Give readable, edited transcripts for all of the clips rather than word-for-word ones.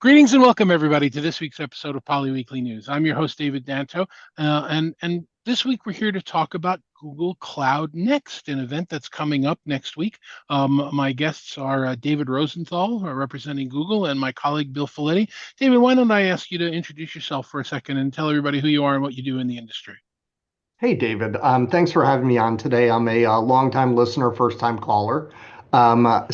Greetings and welcome everybody to this week's episode of Poly Weekly News. I'm your host David Danto, and this week we're here to talk about Google Cloud Next, an event that's coming up next week. My guests are David Rosenthal, representing Google, and my colleague Bill Filetti. David, why don't I ask you to introduce yourself for a second and tell everybody who you are and what you do in the industry? Hey, David. Thanks for having me on today. I'm a longtime listener, first-time caller. I'm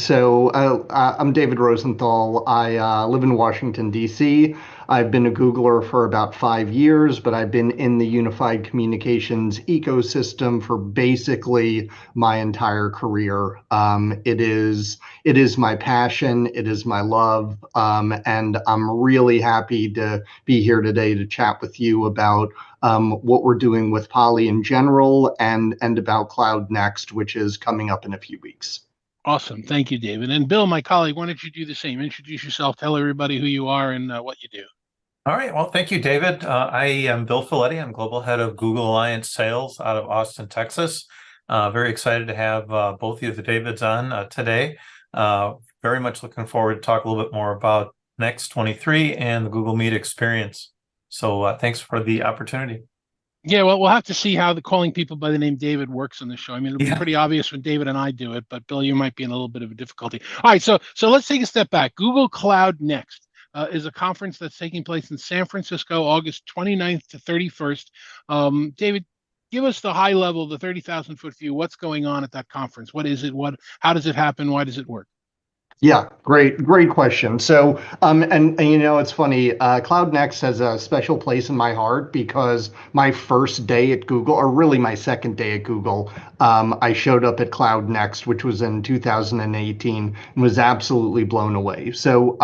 David Rosenthal. I live in Washington, D.C. I've been a Googler for about 5 years, but I've been in the unified communications ecosystem for basically my entire career. It is my passion, it is my love, and I'm really happy to be here today to chat with you about what we're doing with Poly in general and about Cloud Next, which is coming up in a few weeks. Awesome. Thank you, David. And Bill, my colleague, why don't you do the same? Introduce yourself, tell everybody who you are and what you do. All right. Well, thank you, David. I am Bill Filetti. I'm Global Head of Google Alliance Sales out of Austin, Texas. Very excited to have both of you, the Davids, on today. Very much looking forward to talk a little bit more about Next 23 and the Google Meet experience. So thanks for the opportunity. Yeah, well, we'll have to see how the calling people by the name David works on the show. I mean, it'll be Yeah. pretty obvious when David and I do it, but Bill, you might be in a little bit of a difficulty. All right, so let's take a step back. Google Cloud Next is a conference that's taking place in San Francisco, August 29th to 31st. David, give us the high level, the 30,000 foot view. What's going on at that conference? What is it? How does it happen? Why does it work? Yeah, great question. So, it's funny. Cloud Next has a special place in my heart because my first day at Google, or really my second day at Google, I showed up at Cloud Next, which was in 2018, and was absolutely blown away. So,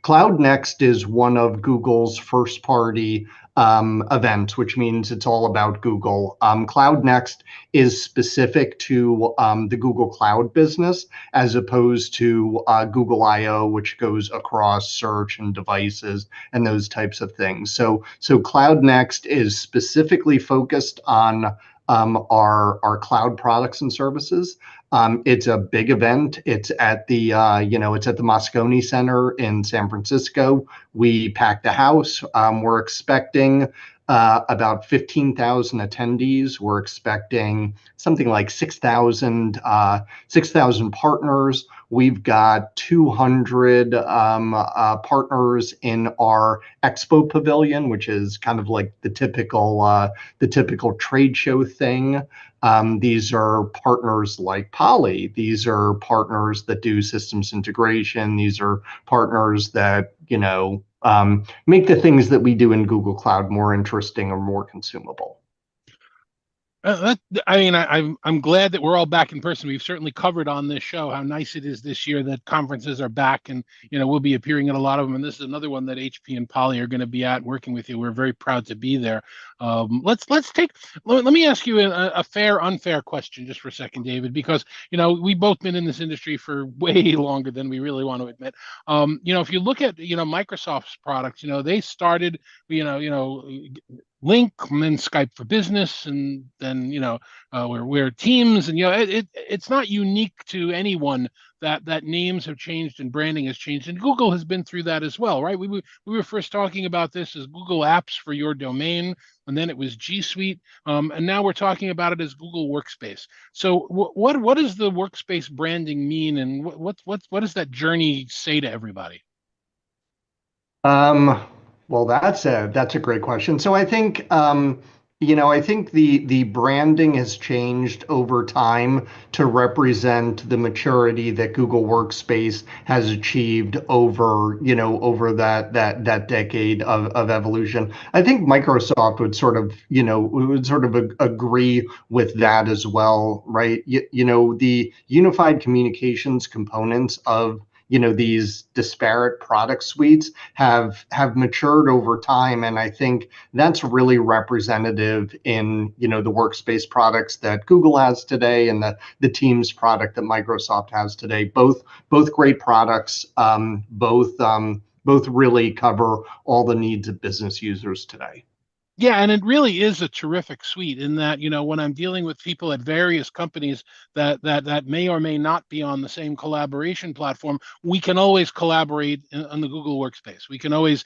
Cloud Next is one of Google's first party events, which means it's all about Google. Cloud Next is specific to the Google Cloud business as opposed to Google I/O, which goes across search and devices and those types of things. So Cloud Next is specifically focused on our cloud products and services. It's a big event. It's at the Moscone Center in San Francisco. We packed a house. We're expecting about 15,000 attendees. We're expecting something like 6,000 partners. We've got 200 partners in our expo pavilion, which is kind of like the typical trade show thing. These are partners like Poly. These are partners that do systems integration. These are partners that, make the things that we do in Google Cloud more interesting or more consumable. I'm glad that we're all back in person. We've certainly covered on this show how nice it is this year that conferences are back, and we'll be appearing at a lot of them. And this is another one that HP and Poly are going to be at working with you. We're very proud to be there. Let me ask you a fair, unfair question just for a second, David, because we've both been in this industry for way longer than we really want to admit. If you look at Microsoft's products, they started Link and then Skype for Business, and then we're Teams, and it's not unique to anyone that names have changed and branding has changed, and Google has been through that as well, right? We were first talking about this as Google Apps for your domain, and then it was G Suite, and now we're talking about it as Google Workspace. So what does the Workspace branding mean, and what does that journey say to everybody? Well, that's a great question. So I think the branding has changed over time to represent the maturity that Google Workspace has achieved over that decade of evolution. I think Microsoft would sort of agree with that as well, right? The unified communications components of these disparate product suites have matured over time, and I think that's really representative in the workspace products that Google has today and the Teams product that Microsoft has today. Both great products, both really cover all the needs of business users today. Yeah, and it really is a terrific suite in that, when I'm dealing with people at various companies that may or may not be on the same collaboration platform, we can always collaborate on the Google Workspace. We can always,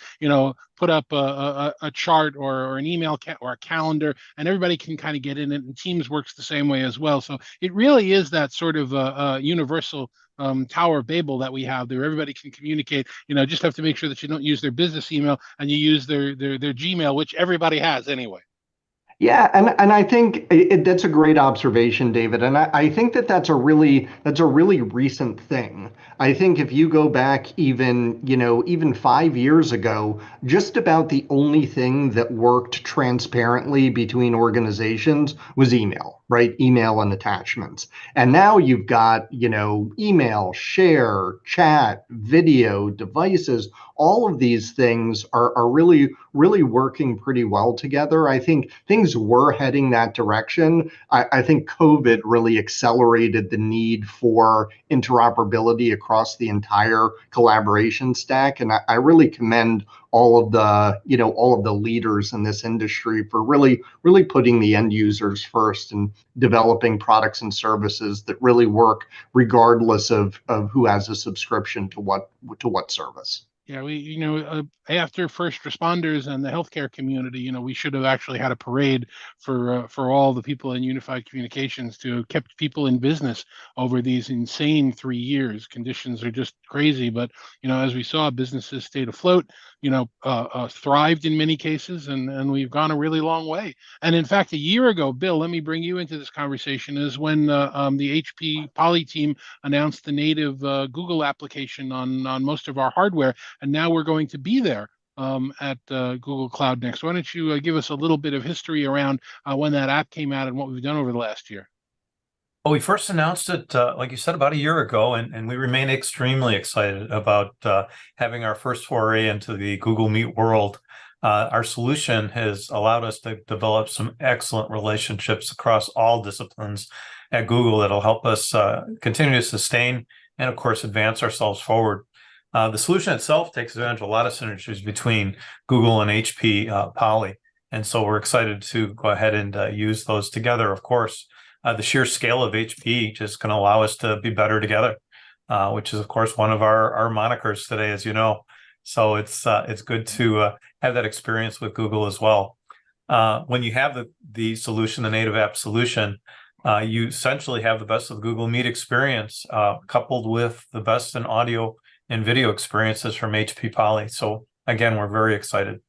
put up a chart or an email or a calendar, and everybody can kind of get in it. And Teams works the same way as well. So it really is that sort of universal Tower of Babel that we have there. Everybody can communicate. Just have to make sure that you don't use their business email and you use their Gmail, which everybody has anyway. Yeah, and I think that's a great observation, David. And I think that's a really recent thing. I think if you go back even 5 years ago, just about the only thing that worked transparently between organizations was email, right? Email and attachments. And now you've got, email, share, chat, video, devices. All of these things are really, really working pretty well together. I think things were heading that direction. I think COVID really accelerated the need for interoperability across the entire collaboration stack. And I really commend all of the leaders in this industry for really, really putting the end users first and developing products and services that really work regardless of who has a subscription to what service. Yeah, after first responders and the healthcare community, we should have actually had a parade for all the people in unified communications to have kept people in business over these insane 3 years. Conditions are just crazy, but as we saw, businesses stayed afloat, thrived in many cases, and we've gone a really long way. And in fact, a year ago, Bill, let me bring you into this conversation, is when the HP Poly team announced the native Google application on most of our hardware, and now we're going to be there at Google Cloud Next. Why don't you give us a little bit of history around when that app came out and what we've done over the last year? Well, we first announced it, like you said, about a year ago, and we remain extremely excited about having our first foray into the Google Meet world. Our solution has allowed us to develop some excellent relationships across all disciplines at Google that'll help us continue to sustain and, of course, advance ourselves forward. The solution itself takes advantage of a lot of synergies between Google and HP Poly. And so we're excited to go ahead and use those together. Of course, the sheer scale of HP just going to allow us to be better together, which is, of course, one of our monikers today, as you know. So it's good to have that experience with Google as well. When you have the solution, the native app solution, you essentially have the best of Google Meet experience coupled with the best in audio and video experiences from HP Poly. So again, we're very excited.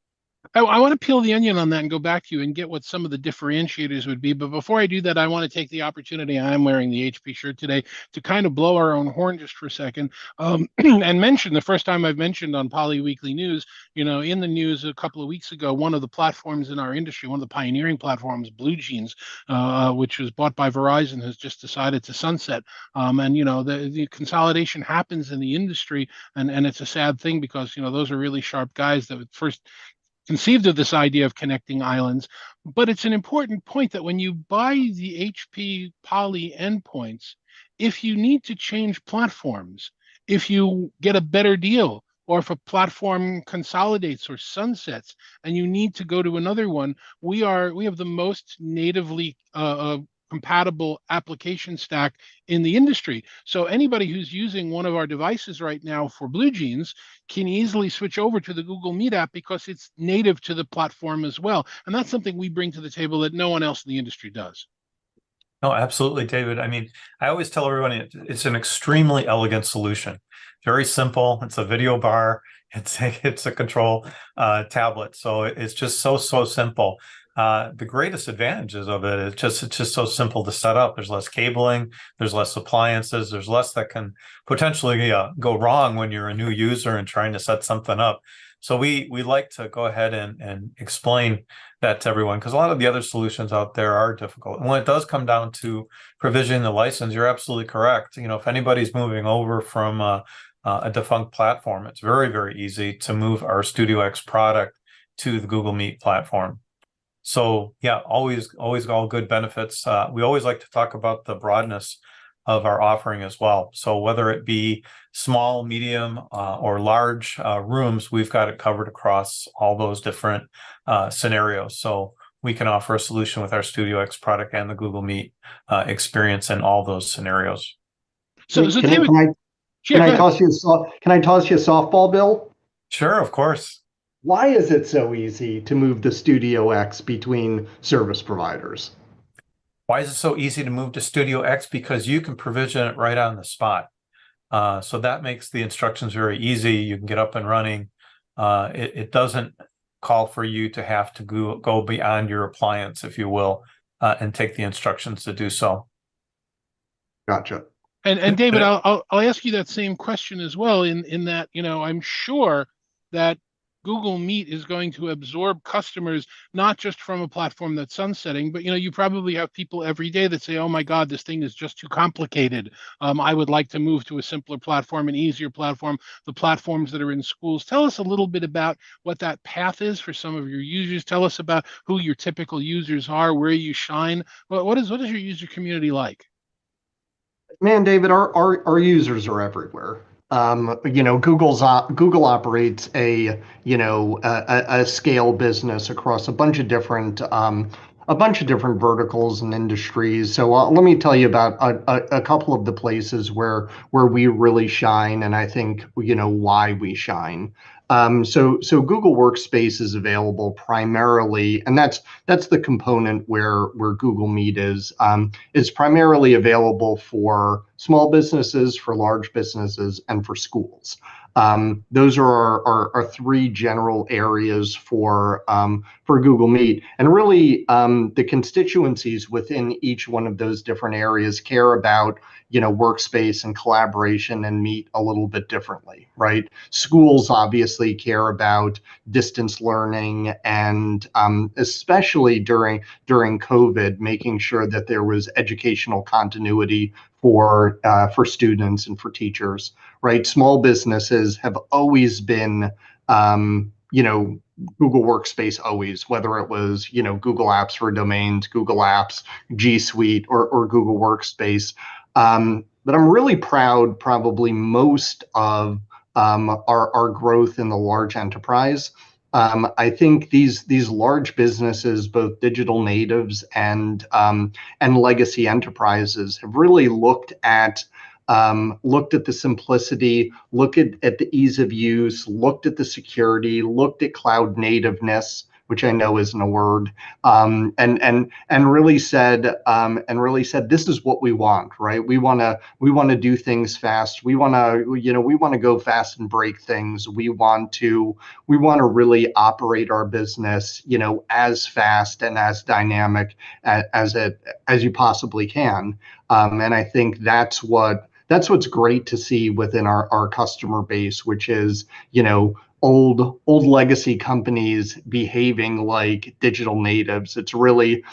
I want to peel the onion on that and go back to you and get what some of the differentiators would be. But before I do that, I want to take the opportunity. I'm wearing the HP shirt today to kind of blow our own horn just for a second, and mention the first time I've mentioned on Poly Weekly News. In the news a couple of weeks ago, one of the platforms in our industry, one of the pioneering platforms, Blue Jeans, which was bought by Verizon, has just decided to sunset. And the consolidation happens in the industry, and it's a sad thing because those are really sharp guys that first conceived of this idea of connecting islands. But it's an important point that when you buy the HP Poly endpoints, if you need to change platforms, if you get a better deal, or if a platform consolidates or sunsets and you need to go to another one, we have the most natively compatible application stack in the industry. So anybody who's using one of our devices right now for Blue Jeans can easily switch over to the Google Meet app because it's native to the platform as well. And that's something we bring to the table that no one else in the industry does. No, absolutely, David. I mean, I always tell everyone it's an extremely elegant solution. Very simple. It's a video bar. It's a control tablet. So it's just so simple. The greatest advantages of it is it's just so simple to set up. There's less cabling, there's less appliances, there's less that can potentially go wrong when you're a new user and trying to set something up. So we like to go ahead and explain that to everyone, because a lot of the other solutions out there are difficult. And when it does come down to provisioning the license, you're absolutely correct. If anybody's moving over from a defunct platform, it's very, very easy to move our StudioX product to the Google Meet platform. So yeah, always all good benefits. We always like to talk about the broadness of our offering as well. So whether it be small, medium, or large rooms, we've got it covered across all those different scenarios. So we can offer a solution with our StudioX product and the Google Meet experience in all those scenarios. So David, can I go ahead. toss you a softball, Bill? Sure, of course. Why is it so easy to move the StudioX between service providers? Why is it so easy to move to StudioX? Because you can provision it right on the spot. So that makes the instructions very easy. You can get up and running. It doesn't call for you to have to go beyond your appliance, if you will, and take the instructions to do so. Gotcha. And David, I'll ask you that same question as well. In that, I'm sure that Google Meet is going to absorb customers not just from a platform that's sunsetting, but you probably have people every day that say, "Oh my God, this thing is just too complicated. I would like to move to a simpler platform, an easier platform." The platforms that are in schools. Tell us a little bit about what that path is for some of your users. Tell us about who your typical users are, where you shine. What is your user community like? Man, David, our users are everywhere. Google operates a scale business across a bunch of different verticals and industries. So let me tell you about a couple of the places where we really shine, and I think why we shine. So Google Workspace is available primarily, and that's the component where Google Meet is primarily available for small businesses, for large businesses, and for schools. Those are our three general areas for Google Meet, and really the constituencies within each one of those different areas care about workspace and collaboration and Meet a little bit differently, right? Schools obviously care about distance learning and especially during COVID, making sure that there was educational continuity for students and for teachers, right? Small businesses have always been Google Workspace always, whether it was Google Apps for domains, Google Apps, G Suite, or Google Workspace. But I'm really proud, probably most of our growth in the large enterprise. I think these large businesses, both digital natives and legacy enterprises, have really looked at the simplicity, looked at the ease of use, looked at the security, looked at cloud nativeness, which I know isn't a word, and really said this is what we want, right? We want to do things fast. We want to go fast and break things. We want to really operate our business as fast and as dynamic as you possibly can. And I think that's what's great to see within our customer base, which is old legacy companies behaving like digital natives. It's really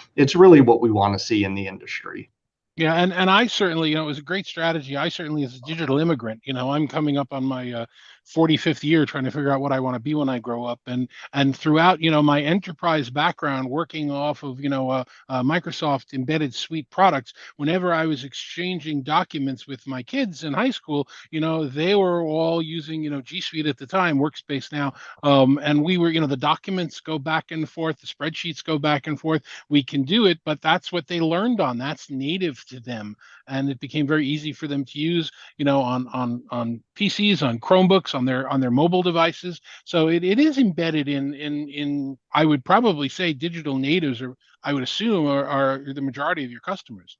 what we want to see in the industry. Yeah, and I certainly, it was a great strategy. I certainly, as a digital immigrant, I'm coming up on my 45th year trying to figure out what I want to be when I grow up. And throughout, my enterprise background, working off of, Microsoft embedded suite products, whenever I was exchanging documents with my kids in high school, they were all using, G Suite at the time, Workspace now. And we were, the documents go back and forth, the spreadsheets go back and forth. We can do it, but that's what they learned on. That's native to them, and it became very easy for them to use on PCs, on Chromebooks, on their mobile devices. So it is embedded in I would probably say digital natives, or I would assume are the majority of your customers.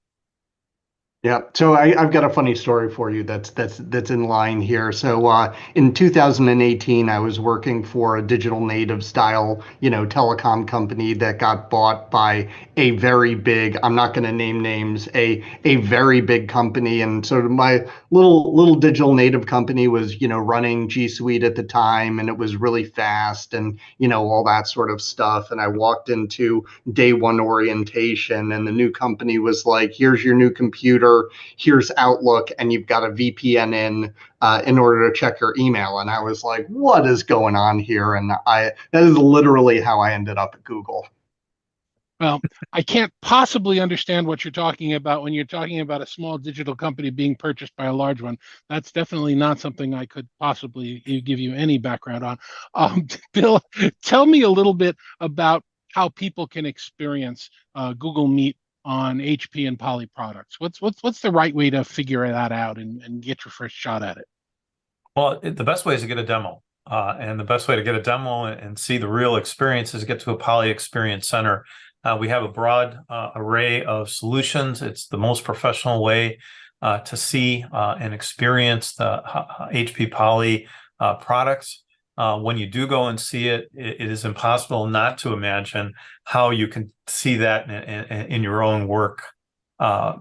Yeah, so I've got a funny story for you that's in line here. So in 2018, I was working for a digital native style, telecom company that got bought by a very big, I'm not going to name names, a very big company. And so my little digital native company was, running G Suite at the time, and it was really fast and, all that sort of stuff. And I walked into day one orientation, and the new company was like, here's your new computer, here's Outlook, and you've got a VPN in order to check your email. And I was like, what is going on here? And that is literally how I ended up at Google. Well, I can't possibly understand what you're talking about when you're talking about a small digital company being purchased by a large one. That's definitely not something I could possibly give you any background on. Bill, tell me a little bit about how people can experience Google Meet on HP and Poly products. What's the right way to figure that out and get your first shot at it? Well, the best way is to get a demo. And the best way to get a demo and see the real experience is to get to a Poly Experience Center. We have a broad array of solutions. It's the most professional way to see and experience the HP Poly products. When you do go and see it, it is impossible not to imagine how you can see that in your own work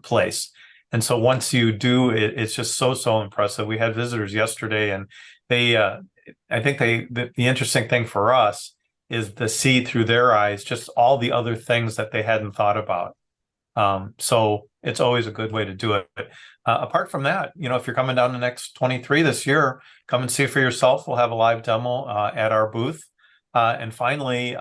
place. And so once you do, it's just so impressive. We had visitors yesterday, and they, I think the interesting thing for us is to see through their eyes just all the other things that they hadn't thought about. So it's always a good way to do it. Apart from that, if you're coming down to Next 23 this year, come and see for yourself. We'll have a live demo at our booth. And finally,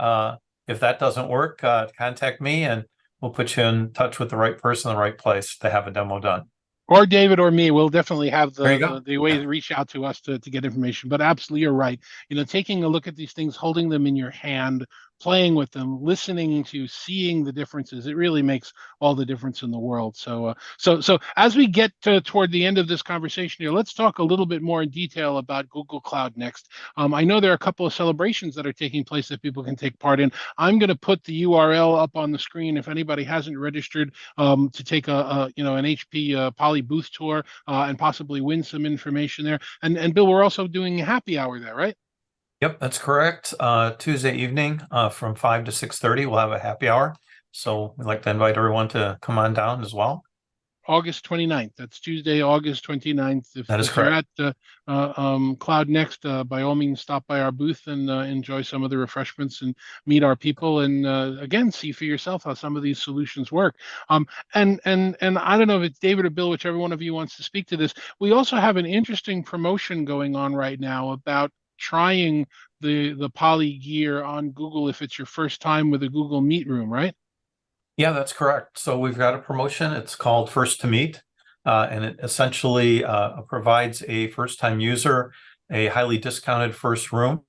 if that doesn't work, contact me and we'll put you in touch with the right person in the right place to have a demo done. Or David or me, we'll definitely have There you go. the way to reach out to us to get information. But absolutely, you're right. Taking a look at these things, holding them in your hand, playing with them, listening to, seeing the differences, it really makes all the difference in the world. So as we get toward the end of this conversation here, let's talk a little bit more in detail about Google Cloud Next. I know there are a couple of celebrations that are taking place that people can take part in. I'm going to put the URL up on the screen if anybody hasn't registered to take an HP Poly booth tour and possibly win some information there. And Bill, we're also doing a happy hour there, right? Yep, that's correct. Tuesday evening from 5 to 6:30, we'll have a happy hour. So we'd like to invite everyone to come on down as well. August 29th. That's Tuesday, August 29th. That is if you're correct. at Cloud Next, by all means, stop by our booth and enjoy some of the refreshments and meet our people and again, see for yourself how some of these solutions work. And I don't know if it's David or Bill, whichever one of you wants to speak to this. We also have an interesting promotion going on right now about trying the Poly gear on Google if it's your first time with a Google Meet room, right? Yeah, that's correct. So we've got a promotion. It's called First to Meet, and it essentially provides a first-time user a highly discounted first room.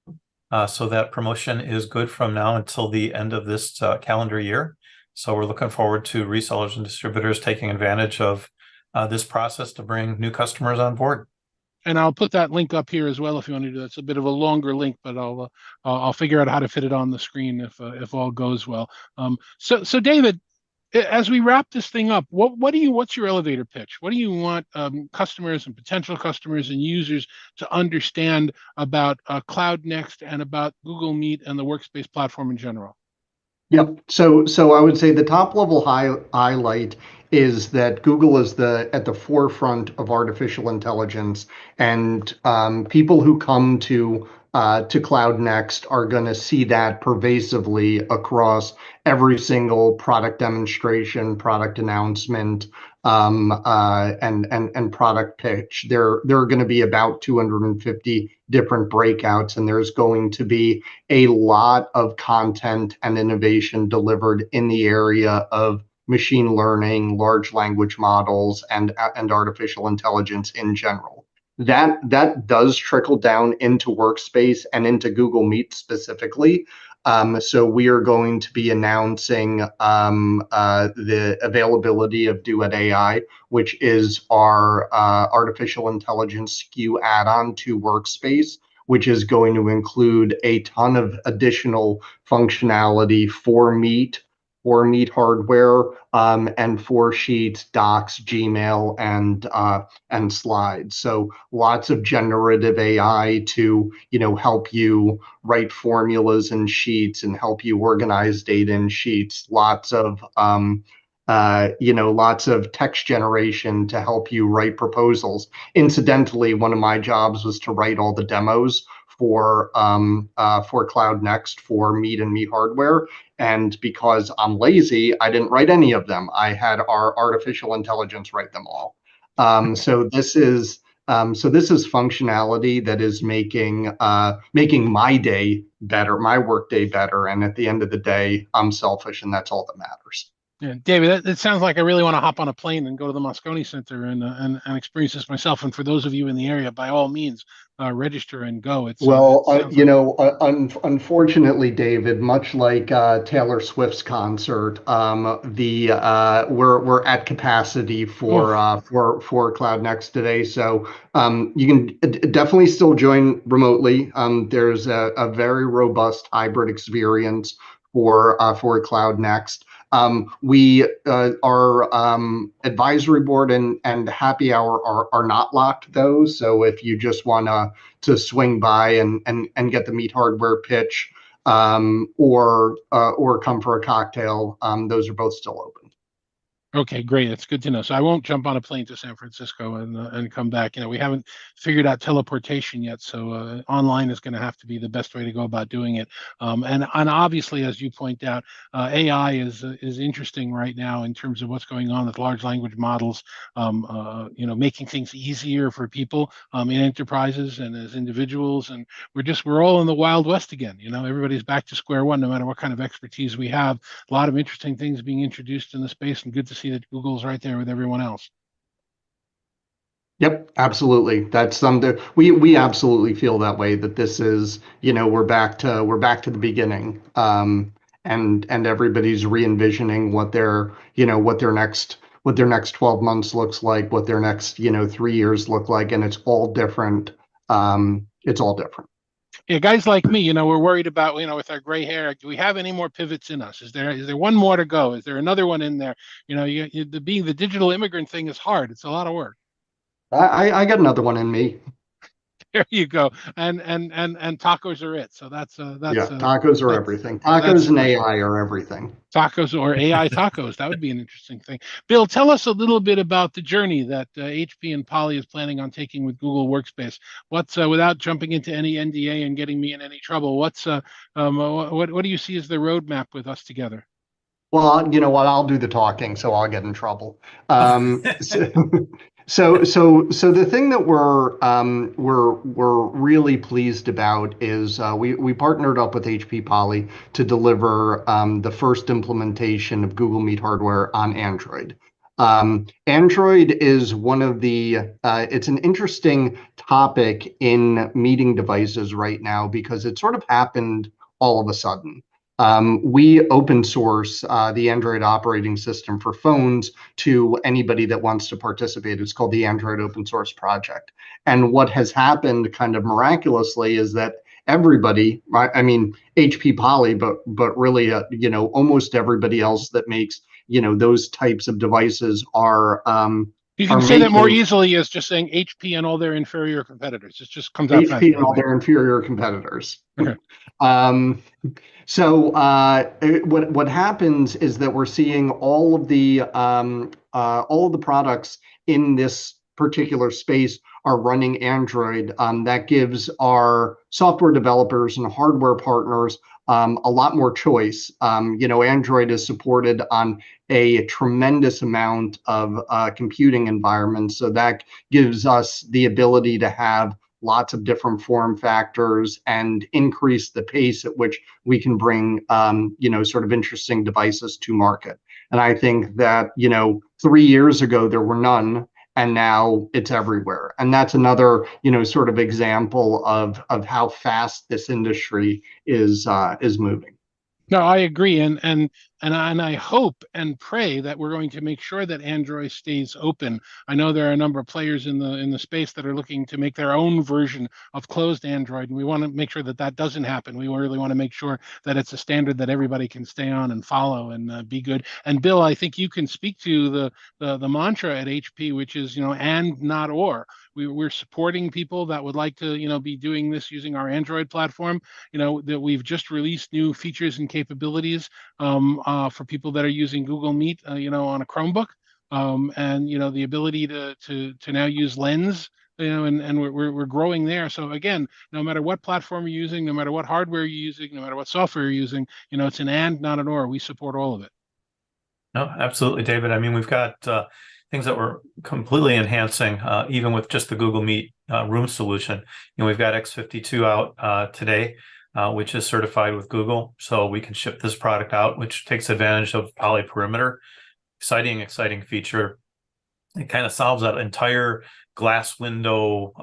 So that promotion is good from now until the end of this calendar year. So we're looking forward to resellers and distributors taking advantage of this process to bring new customers on board. And I'll put that link up here as well if you want to do that. It's a bit of a longer link, but I'll figure out how to fit it on the screen if all goes well. So David, as we wrap this thing up, what's your elevator pitch? What do you want customers and potential customers and users to understand about Cloud Next and about Google Meet and the Workspace platform in general? Yep. So I would say the top level highlight is that Google is at the forefront of artificial intelligence, and people who come to Cloud Next are going to see that pervasively across every single product demonstration, product announcement, and product pitch. There are going to be about 250 different breakouts, and there's going to be a lot of content and innovation delivered in the area of machine learning, large language models, and artificial intelligence in general. That does trickle down into Workspace and into Google Meet specifically. So we are going to be announcing the availability of Duet AI, which is our artificial intelligence SKU add-on to Workspace, which is going to include a ton of additional functionality for Meet hardware, and for Sheets, Docs, Gmail, and Slides. So lots of generative AI to help you write formulas in Sheets and help you organize data in Sheets. Lots of text generation to help you write proposals. Incidentally, one of my jobs was to write all the demos for Cloud Next for Meet and Meet hardware. And because I'm lazy, I didn't write any of them. I had our artificial intelligence write them all. So this is So this is functionality that is making my day better, my work day better. And at the end of the day, I'm selfish, and that's all that matters. Yeah, David, it sounds like I really want to hop on a plane and go to the Moscone Center and experience this myself. And for those of you in the area, by all means, register and go. It Well, sounds like unfortunately, David, much like Taylor Swift's concert, the we're at capacity oh, for Cloud Next today. So you can definitely still join remotely. There's a very robust hybrid experience for Cloud Next. We our advisory board and happy hour are not locked though. So if you just want to swing by and get the Meet Hardware pitch, or come for a cocktail. Those are both still open. okay, great. It's good to know. So I won't jump on a plane to San Francisco and come back. We haven't figured out teleportation yet, so online is going to have to be the best way to go about doing it. And obviously, as you point out, AI is interesting right now in terms of what's going on with large language models. Making things easier for people in enterprises and as individuals. And we're all in the Wild West again. Everybody's back to square one, no matter what kind of expertise we have. A lot of interesting things being introduced in the space, and good to see that Google's right there with everyone else. Yep, absolutely. That's something we absolutely feel that way. That this is, we're back to the beginning, and everybody's re-envisioning what their next 12 months looks like, what their next 3 years look like, and it's all different. It's all different. Yeah, guys like me, we're worried about, with our gray hair, do we have any more pivots in us? Is there one more to go? Is there another one in there? Being the digital immigrant thing is hard. It's a lot of work. I got another one in me. There you go. And tacos are it. So that's Yeah, tacos are that's everything. that's Tacos and AI are everything. tacos or AI tacos. That would be an interesting thing. Bill, tell us a little bit about the journey that HP and Poly is planning on taking with Google Workspace. What's without jumping into any NDA and getting me in any trouble? What do you see as the roadmap with us together? Well, you know what? I'll do the talking, so I'll get in trouble. So the thing that we're really pleased about is we partnered up with HP Poly to deliver the first implementation of Google Meet hardware on Android. Android is it's an interesting topic in meeting devices right now because it sort of happened all of a sudden. We open source the Android operating system for phones to anybody that wants to participate. It's called the Android Open Source Project. And what has happened kind of miraculously is that everybody, I mean, HP Poly, but really, almost everybody else that makes, those types of devices You can are say that more making easily as just saying HP and all their inferior competitors. It just comes out HP faster and that all way. their inferior competitors. Okay. Um, what happens is that we're seeing all of the products in this particular space are running Android. That gives our software developers and hardware partners a lot more choice. Android is supported on a tremendous amount of computing environments, so that gives us the ability to have lots of different form factors and increase the pace at which we can bring, sort of interesting devices to market. And I think that, 3 years ago, there were none, and now it's everywhere. And that's another, sort of example of how fast this industry is moving. No, I agree, and I hope and pray that we're going to make sure that Android stays open. I know there are a number of players in the space that are looking to make their own version of closed Android, and we want to make sure that that doesn't happen. We really want to make sure that it's a standard that everybody can stay on and follow and be good. And Bill, I think you can speak to the mantra at HP, which is and not or. We're supporting people that would like to be doing this using our Android platform. That we've just released new features and capabilities for people that are using Google Meet, on a Chromebook, and the ability to now use Lens, and we're growing there. So again, no matter what platform you're using, no matter what hardware you're using, no matter what software you're using, it's an and, not an or. We support all of it. No, absolutely, David. I mean, we've got things that we're completely enhancing, even with just the Google Meet room solution. We've got X52 out today, which is certified with Google, so we can ship this product out, which takes advantage of Poly Perimeter. Exciting feature. It kind of solves that entire glass window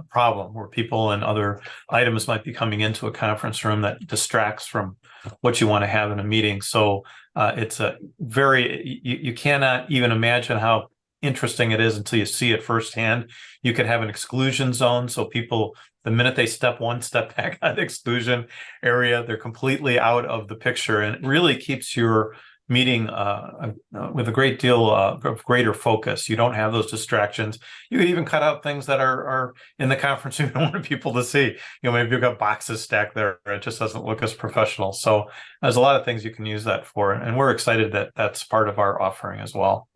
problem where people and other items might be coming into a conference room that distracts from what you want to have in a meeting. So it's a you cannot even imagine how interesting it is until you see it firsthand. You can have an exclusion zone, so people, the minute they step one step back out of the exclusion area, they're completely out of the picture, and it really keeps your meeting with a great deal of greater focus. You don't have those distractions. You could even cut out things that are in the conference room you don't want people to see. Maybe you've got boxes stacked there. It just doesn't look as professional. So there's a lot of things you can use that for. And we're excited that that's part of our offering as well.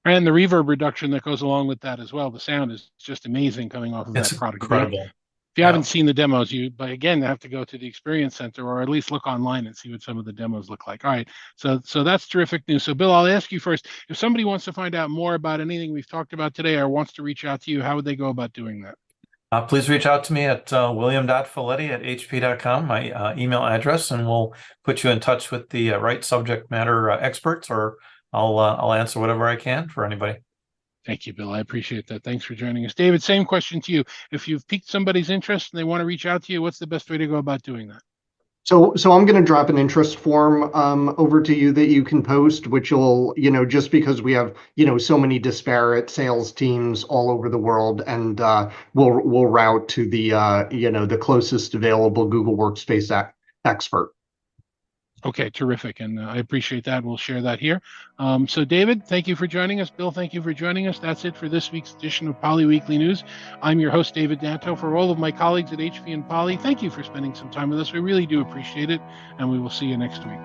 And the reverb reduction that goes along with that as well. The sound is just amazing coming off of that product. Incredible. If you haven't seen the demos, but again, have to go to the Experience Center or at least look online and see what some of the demos look like. All right, so that's terrific news. So Bill, I'll ask you first, if somebody wants to find out more about anything we've talked about today or wants to reach out to you, how would they go about doing that? Please reach out to me at william.filetti@hp.com, my email address, and we'll put you in touch with the right subject matter experts, or I'll answer whatever I can for anybody. Thank you, Bill. I appreciate that. Thanks for joining us. David, same question to you. If you've piqued somebody's interest and they want to reach out to you, what's the best way to go about doing that? So I'm going to drop an interest form over to you that you can post, which will, just because we have, so many disparate sales teams all over the world, and we'll route to the, the closest available Google Workspace expert. Okay, terrific. And I appreciate that. We'll share that here. So David, thank you for joining us. Bill, thank you for joining us. That's it for this week's edition of Poly Weekly News. I'm your host, David Danto. For all of my colleagues at HP and Poly, thank you for spending some time with us. We really do appreciate it. And we will see you next week.